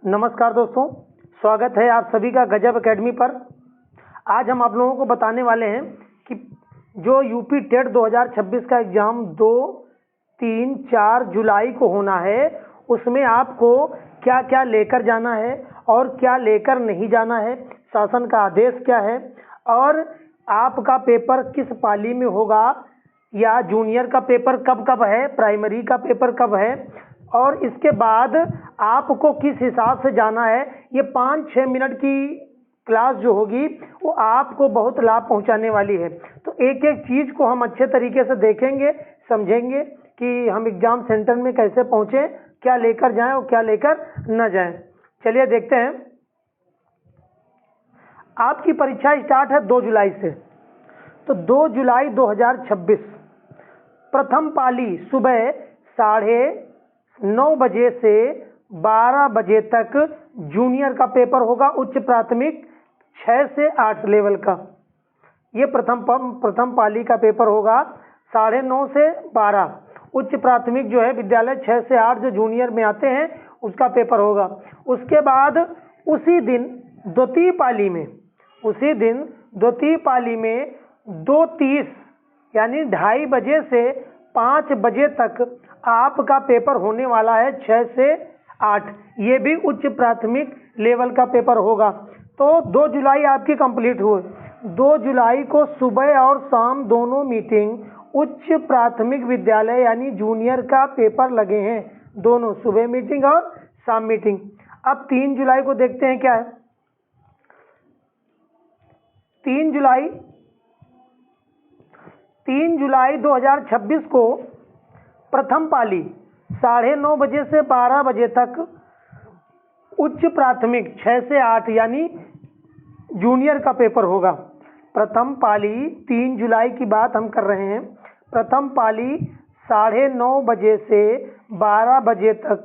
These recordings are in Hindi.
नमस्कार दोस्तों, स्वागत है आप सभी का गजब एकेडमी पर। आज हम आप लोगों को बताने वाले हैं कि जो यूपी टेट 2026 का एग्ज़ाम 2, 3, 4 जुलाई को होना है, उसमें आपको क्या क्या लेकर जाना है और क्या लेकर नहीं जाना है, शासन का आदेश क्या है और आपका पेपर किस पाली में होगा, या जूनियर का पेपर कब कब है, प्राइमरी का पेपर कब है और इसके बाद आपको किस हिसाब से जाना है। ये 5-6 मिनट की क्लास जो होगी वो आपको बहुत लाभ पहुंचाने वाली है। तो एक एक चीज़ को हम अच्छे तरीके से देखेंगे, समझेंगे कि हम एग्ज़ाम सेंटर में कैसे पहुँचें, क्या लेकर जाएं और क्या लेकर न जाएं। चलिए देखते हैं। आपकी परीक्षा स्टार्ट है 2 जुलाई से। तो 2 जुलाई 2026 प्रथम पाली सुबह 9:30 बजे से 12 बजे तक जूनियर का पेपर होगा। उच्च प्राथमिक 6 से 8 लेवल का ये प्रथम पाली का पेपर होगा। 9:30 से 12 उच्च प्राथमिक जो है विद्यालय 6 से 8 जो जूनियर में आते हैं उसका पेपर होगा। उसके बाद उसी दिन द्वितीय पाली में 2:30 यानी 2:30 बजे से 5 बजे तक आपका पेपर होने वाला है। 6 से 8 ये भी उच्च प्राथमिक लेवल का पेपर होगा। तो 2 जुलाई आपकी कंप्लीट हुई। 2 जुलाई को सुबह और शाम दोनों मीटिंग उच्च प्राथमिक विद्यालय यानी जूनियर का पेपर लगे हैं, दोनों सुबह मीटिंग और शाम मीटिंग। अब 3 जुलाई को देखते हैं क्या है। 3 जुलाई 2026 को प्रथम पाली 9:30 बजे से 12 बजे तक उच्च प्राथमिक 6 से 8 यानी जूनियर का पेपर होगा। प्रथम पाली 3 जुलाई की बात हम कर रहे हैं। प्रथम पाली 9:30 बजे से 12 बजे तक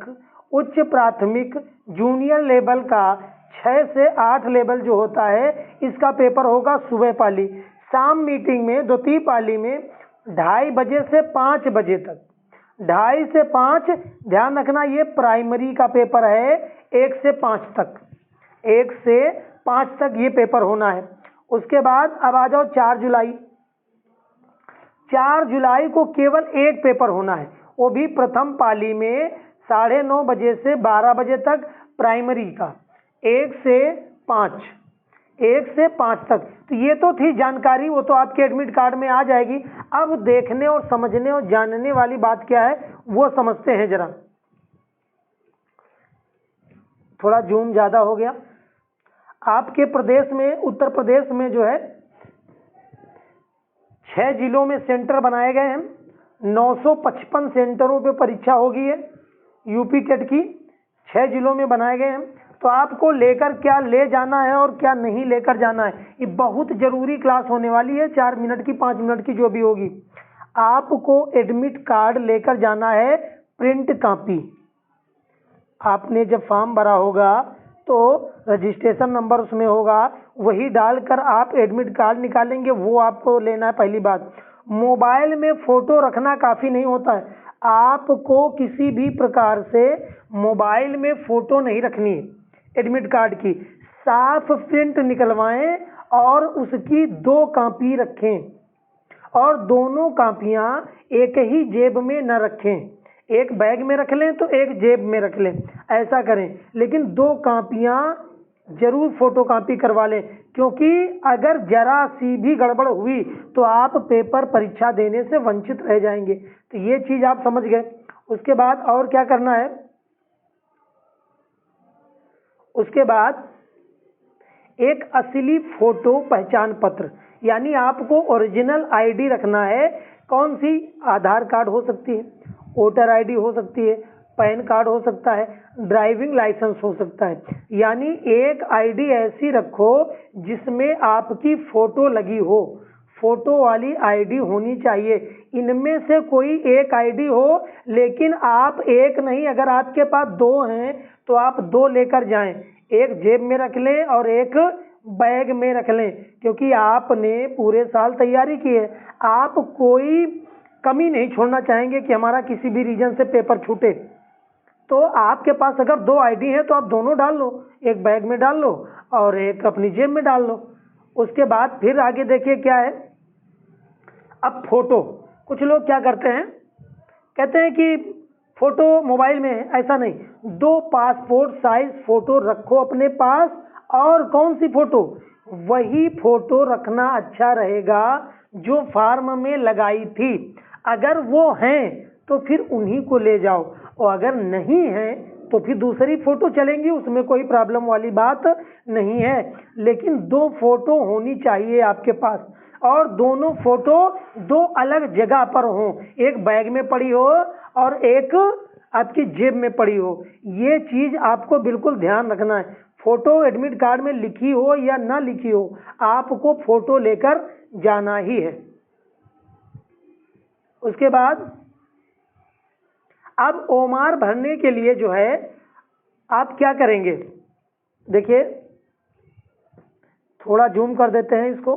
उच्च प्राथमिक जूनियर लेवल का 6 से 8 लेवल जो होता है इसका पेपर होगा सुबह पाली। शाम मीटिंग में द्वितीय पाली में 2:30 बजे से 5 बजे तक, 2:30 से 5 ध्यान रखना ये प्राइमरी का पेपर है। 1 से 5 तक ये पेपर होना है। उसके बाद अब आ जाओ 4 जुलाई। 4 जुलाई को केवल एक पेपर होना है, वो भी प्रथम पाली में 9:30 बजे से 12 बजे तक प्राइमरी का। 1 से 5 तक। तो ये तो थी जानकारी, वो तो आपके एडमिट कार्ड में आ जाएगी। अब देखने और समझने और जानने वाली बात क्या है वो समझते हैं जरा। थोड़ा जूम ज़्यादा हो गया। आपके प्रदेश में, उत्तर प्रदेश में जो है 6 जिलों में सेंटर बनाए गए हैं। 955 सेंटरों पे परीक्षा होगी है यूपी टेट की। 6 जिलों में बनाए गए हैं। तो आपको लेकर क्या ले जाना है और क्या नहीं लेकर जाना है, ये बहुत जरूरी क्लास होने वाली है। 4 मिनट की, 5 मिनट की जो भी होगी। आपको एडमिट कार्ड लेकर जाना है, प्रिंट कॉपी। आपने जब फॉर्म भरा होगा तो रजिस्ट्रेशन नंबर उसमें होगा, वही डालकर आप एडमिट कार्ड निकालेंगे, वो आपको लेना है। पहली बात, मोबाइल में फ़ोटो रखना काफ़ी नहीं होता है। आपको किसी भी प्रकार से मोबाइल में फ़ोटो नहीं रखनी है। एडमिट कार्ड की साफ प्रिंट निकलवाएं और उसकी 2 कॉपी रखें और दोनों कॉपियां एक ही जेब में न रखें। एक बैग में रख लें तो एक जेब में रख लें, ऐसा करें। लेकिन 2 कॉपियां जरूर फोटो कॉपी करवा लें, क्योंकि अगर जरा सी भी गड़बड़ हुई तो आप पेपर परीक्षा देने से वंचित रह जाएंगे। तो ये चीज़ आप समझ गए। उसके बाद और क्या करना है, उसके बाद एक असली फोटो पहचान पत्र, यानी आपको ओरिजिनल आईडी रखना है। कौन सी? आधार कार्ड हो सकती है, वोटर आईडी हो सकती है, पैन कार्ड हो सकता है, ड्राइविंग लाइसेंस हो सकता है। यानी एक आईडी ऐसी रखो जिसमें आपकी फोटो लगी हो, फोटो वाली आईडी होनी चाहिए। इनमें से कोई एक आईडी हो, लेकिन आप एक नहीं, अगर आपके पास 2 हैं तो आप 2 लेकर जाएं। एक जेब में रख लें और एक बैग में रख लें, क्योंकि आपने पूरे साल तैयारी की है। आप कोई कमी नहीं छोड़ना चाहेंगे कि हमारा किसी भी रीजन से पेपर छूटे। तो आपके पास अगर 2 आईडी है तो आप दोनों डाल लो, एक बैग में डाल लो और एक अपनी जेब में डाल लो। उसके बाद फिर आगे देखिए क्या है, अब फोटो। कुछ लोग क्या करते हैं, कहते हैं कि फोटो मोबाइल में है, ऐसा नहीं, 2 पासपोर्ट साइज फोटो रखो अपने पास। और कौन सी फोटो, वही फोटो रखना अच्छा रहेगा जो फॉर्म में लगाई थी। अगर वो हैं तो फिर उन्हीं को ले जाओ, और अगर नहीं है तो फिर दूसरी फोटो चलेंगी, उसमें कोई प्रॉब्लम वाली बात नहीं है। लेकिन 2 फोटो होनी चाहिए आपके पास, और दोनों फोटो 2 अलग जगह पर हो, एक बैग में पड़ी हो और एक आपकी जेब में पड़ी हो। ये चीज आपको बिल्कुल ध्यान रखना है। फोटो एडमिट कार्ड में लिखी हो या ना लिखी हो, आपको फोटो लेकर जाना ही है। उसके बाद अब ओमार भरने के लिए जो है आप क्या करेंगे, देखिए थोड़ा जूम कर देते हैं इसको।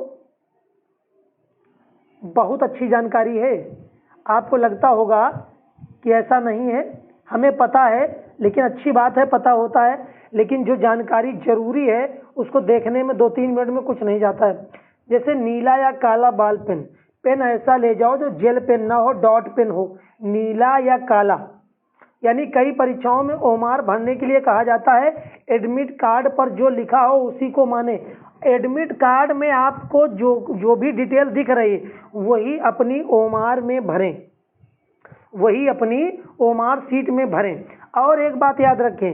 बहुत अच्छी जानकारी है, आपको लगता होगा कि ऐसा नहीं है, हमें पता है, लेकिन अच्छी बात है, पता होता है, लेकिन जो जानकारी जरूरी है उसको देखने में 2-3 मिनट में कुछ नहीं जाता है। जैसे नीला या काला बॉल पेन, पेन ऐसा ले जाओ जो जेल पेन ना हो, डॉट पेन हो, नीला या काला। यानी कई परीक्षाओं में ओमार भरने के लिए कहा जाता है एडमिट कार्ड पर जो लिखा हो उसी को माने। एडमिट कार्ड में आपको जो भी डिटेल दिख रही है वही अपनी ओमार में भरें, वही अपनी ओमार सीट में भरें। और एक बात याद रखें,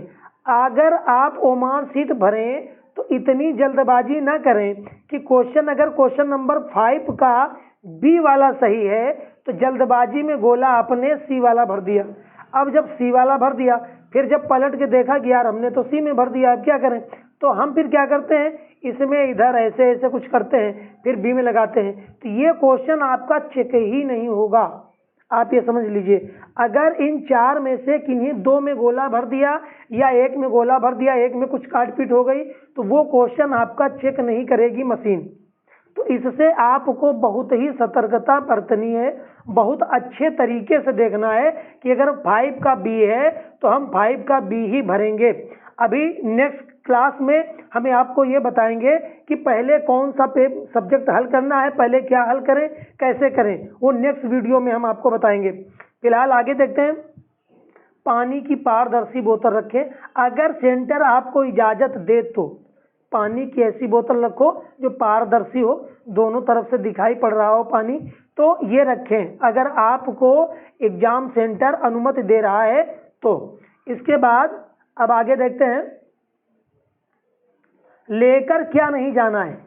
अगर आप ओमार सीट भरें तो इतनी जल्दबाजी ना करें कि क्वेश्चन अगर क्वेश्चन नंबर 5 का बी वाला सही है तो जल्दबाजी में गोला आपने सी वाला भर दिया। अब जब सी वाला भर दिया, फिर जब पलट के देखा कि यार हमने तो सी में भर दिया, अब क्या करें, तो हम फिर क्या करते हैं, इसमें इधर ऐसे ऐसे कुछ करते हैं, फिर बी में लगाते हैं। तो ये क्वेश्चन आपका चेक ही नहीं होगा। आप ये समझ लीजिए, अगर इन 4 में से किन्हीं 2 में गोला भर दिया या 1 में गोला भर दिया, 1 में कुछ काट पीट हो गई, तो वो क्वेश्चन आपका चेक नहीं करेगी मशीन। तो इससे आपको बहुत ही सतर्कता बरतनी है, बहुत अच्छे तरीके से देखना है कि अगर 5 का बी है तो हम 5 का बी ही भरेंगे। अभी नेक्स्ट क्लास में हमें आपको ये बताएंगे कि पहले कौन सा सब्जेक्ट हल करना है, पहले क्या हल करें, कैसे करें, वो नेक्स्ट वीडियो में हम आपको बताएंगे। फिलहाल आगे देखते हैं। पानी की पारदर्शी बोतल रखें, अगर सेंटर आपको इजाजत दे तो पानी की ऐसी बोतल रखो जो पारदर्शी हो, दोनों तरफ से दिखाई पड़ रहा हो पानी, तो ये रखें अगर आपको एग्जाम सेंटर अनुमति दे रहा है तो। इसके बाद अब आगे देखते हैं, लेकर क्या नहीं जाना है।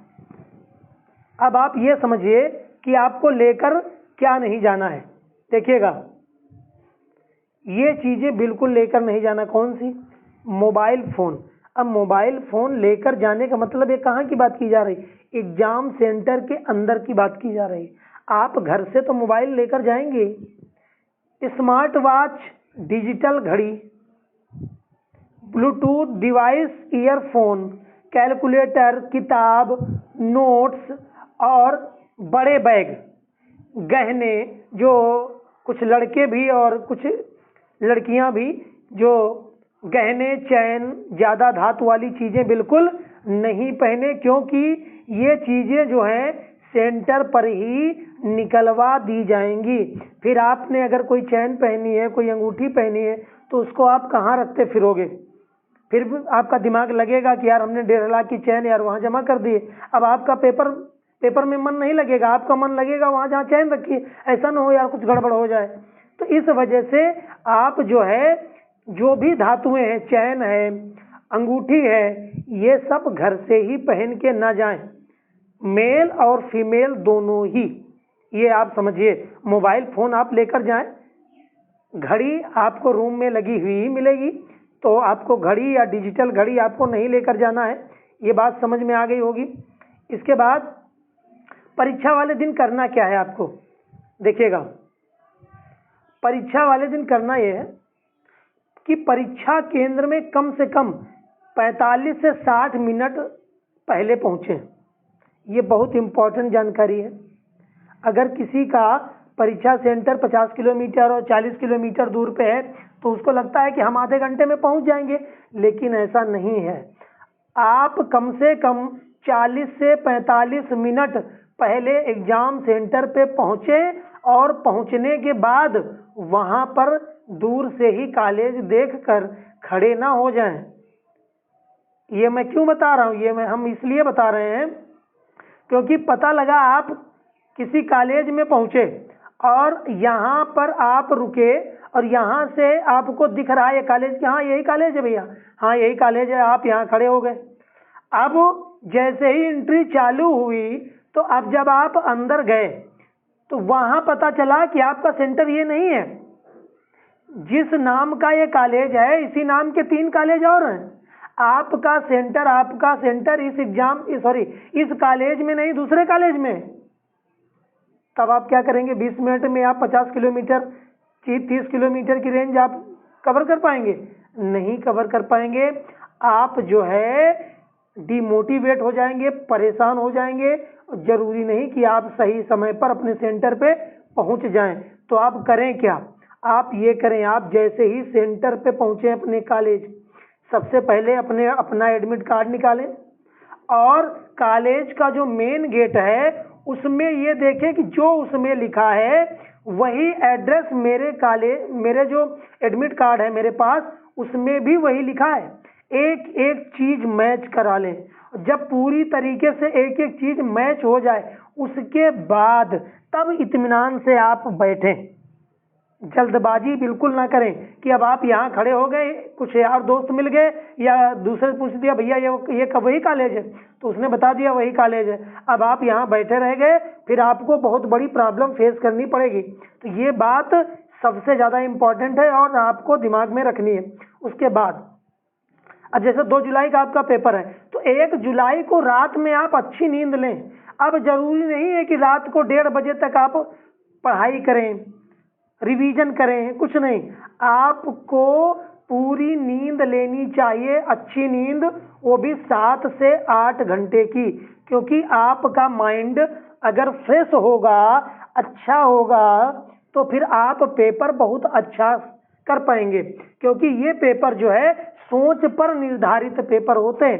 अब आप ये समझिए कि आपको लेकर क्या नहीं जाना है। देखिएगा, ये चीजें बिल्कुल लेकर नहीं जाना। कौन सी, मोबाइल फोन। अब मोबाइल फोन लेकर जाने का मतलब ये कहाँ की बात की जा रही, एग्जाम सेंटर के अंदर की बात की जा रही। आप घर से तो मोबाइल लेकर जाएंगे, स्मार्ट वॉच, डिजिटल घड़ी, ब्लूटूथ डिवाइस, ईयरफोन, कैलकुलेटर, किताब, नोट्स और बड़े बैग, गहने, जो कुछ लड़के भी और कुछ लड़कियां भी जो गहने, चैन, ज्यादा धातु वाली चीजें बिल्कुल नहीं पहने, क्योंकि ये चीजें जो हैं सेंटर पर ही निकलवा दी जाएंगी। फिर आपने अगर कोई चैन पहनी है, कोई अंगूठी पहनी है, तो उसको आप कहाँ रखते फिरोगे, फिर भी आपका दिमाग लगेगा कि यार हमने 1.5 लाख की चैन यार वहां जमा कर दी। अब आपका पेपर में मन नहीं लगेगा, आपका मन लगेगा वहां जहाँ चैन रखी है, ऐसा ना हो यार कुछ गड़बड़ हो जाए। तो इस वजह से आप जो है, जो भी धातुएं हैं, चैन है, अंगूठी है, ये सब घर से ही पहन के ना जाएं, मेल और फीमेल दोनों ही। ये आप समझिए, मोबाइल फोन आप लेकर जाएं, घड़ी आपको रूम में लगी हुई ही मिलेगी, तो आपको घड़ी या डिजिटल घड़ी आपको नहीं लेकर जाना है। ये बात समझ में आ गई होगी। इसके बाद परीक्षा वाले दिन करना क्या है आपको, देखिएगा, परीक्षा वाले दिन करना यह है कि परीक्षा केंद्र में कम से कम 45 से 60 मिनट पहले पहुंचे। ये बहुत इंपॉर्टेंट जानकारी है। अगर किसी का परीक्षा सेंटर 50 किलोमीटर और 40 किलोमीटर दूर पे है, तो उसको लगता है कि हम आधे घंटे में पहुंच जाएंगे, लेकिन ऐसा नहीं है। आप कम से कम 40 से 45 मिनट पहले एग्जाम सेंटर पे पहुंचे और पहुंचने के बाद वहां पर दूर से ही कॉलेज देखकर खड़े ना हो जाएं। ये मैं क्यों बता रहा हूँ, हम इसलिए बता रहे हैं क्योंकि पता लगा आप किसी कॉलेज में पहुंचे और यहाँ पर आप रुके और यहाँ से आपको दिख रहा है ये कॉलेज, हाँ यही कॉलेज है भैया, हाँ यही कॉलेज है, आप यहाँ खड़े हो गए। अब जैसे ही एंट्री चालू हुई तो अब जब आप अंदर गए तो वहां पता चला कि आपका सेंटर ये नहीं है। जिस नाम का ये कॉलेज है इसी नाम के 3 कॉलेज और हैं। आपका सेंटर इस कॉलेज में नहीं, दूसरे कॉलेज में। तब आप क्या करेंगे? 20 मिनट में आप 50 किलोमीटर की 30 किलोमीटर की रेंज आप कवर कर पाएंगे? नहीं कवर कर पाएंगे। आप जो है डिमोटिवेट हो जाएंगे, परेशान हो जाएंगे। जरूरी नहीं कि आप सही समय पर अपने सेंटर पे पहुंच जाएं। तो आप करें क्या? आप ये करें, आप जैसे ही सेंटर पे पहुंचे अपने कॉलेज, सबसे पहले अपना एडमिट कार्ड निकालें और कॉलेज का जो मेन गेट है उसमें ये देखें कि जो उसमें लिखा है वही एड्रेस मेरे जो एडमिट कार्ड है मेरे पास उसमें भी वही लिखा है। एक एक चीज मैच करा लें। जब पूरी तरीके से एक एक चीज मैच हो जाए उसके बाद तब इत्मीनान से आप बैठें। जल्दबाजी बिल्कुल ना करें कि अब आप यहाँ खड़े हो गए, कुछ यार दोस्त मिल गए या दूसरे पूछ दिया भैया ये कब वही कॉलेज है, तो उसने बता दिया वही कॉलेज है। अब आप यहाँ बैठे रह गए, फिर आपको बहुत बड़ी प्रॉब्लम फेस करनी पड़ेगी। तो ये बात सबसे ज़्यादा इम्पोर्टेंट है और आपको दिमाग में रखनी है। उसके बाद अब जैसे 2 जुलाई का आपका पेपर है तो 1 जुलाई को रात में आप अच्छी नींद लें। अब जरूरी नहीं है कि रात को 1:30 बजे तक आप पढ़ाई करें, रिवीजन करें, कुछ नहीं। आपको पूरी नींद लेनी चाहिए, अच्छी नींद, वो भी 7 से 8 घंटे की। क्योंकि आपका माइंड अगर फ्रेश होगा, अच्छा होगा, तो फिर आप पेपर बहुत अच्छा कर पाएंगे। क्योंकि ये पेपर जो है सोच पर निर्धारित पेपर होते हैं।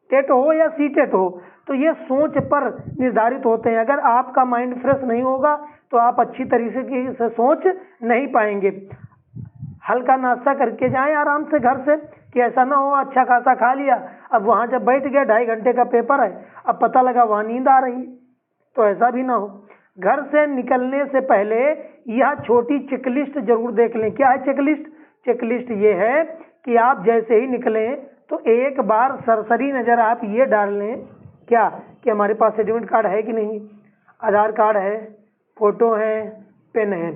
टेट हो या सीटेट हो, तो ये सोच पर निर्धारित होते हैं। अगर आपका माइंड फ्रेश नहीं होगा तो आप अच्छी तरीके से सोच नहीं पाएंगे। हल्का नाश्ता करके जाएं आराम से घर से, कि ऐसा ना हो अच्छा खासा खा लिया, अब वहां जब बैठ गए 2.5 घंटे का पेपर है, अब पता लगा वहां नींद आ रही, तो ऐसा भी ना हो। घर से निकलने से पहले यह छोटी चेकलिस्ट जरूर देख लें। क्या है चेकलिस्ट? चेकलिस्ट ये है कि आप जैसे ही निकलें तो एक बार सरसरी नजर आप ये डाल लें क्या कि हमारे पास एडमिट कार्ड है कि नहीं, आधार कार्ड है, फोटो है, पेन है।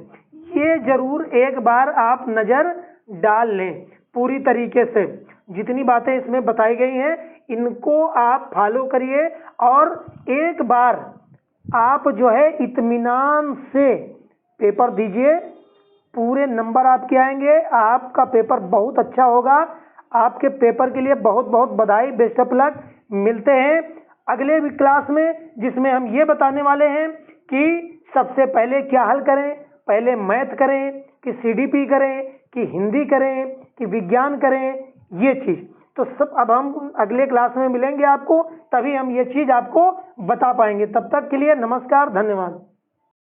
ये जरूर एक बार आप नजर डाल लें पूरी तरीके से। जितनी बातें इसमें बताई गई हैं इनको आप फॉलो करिए और एक बार आप जो है इत्मीनान से पेपर दीजिए। पूरे नंबर आपके आएंगे, आपका पेपर बहुत अच्छा होगा। आपके पेपर के लिए बहुत बहुत बधाई, बेस्ट ऑफ लक। मिलते हैं अगले भी क्लास में, जिसमें हम ये बताने वाले हैं कि सबसे पहले क्या हल करें। पहले मैथ करें कि सीडीपी करें कि हिंदी करें कि विज्ञान करें, ये चीज़ तो सब अब हम अगले क्लास में मिलेंगे आपको, तभी हम ये चीज़ आपको बता पाएंगे। तब तक के लिए नमस्कार, धन्यवाद।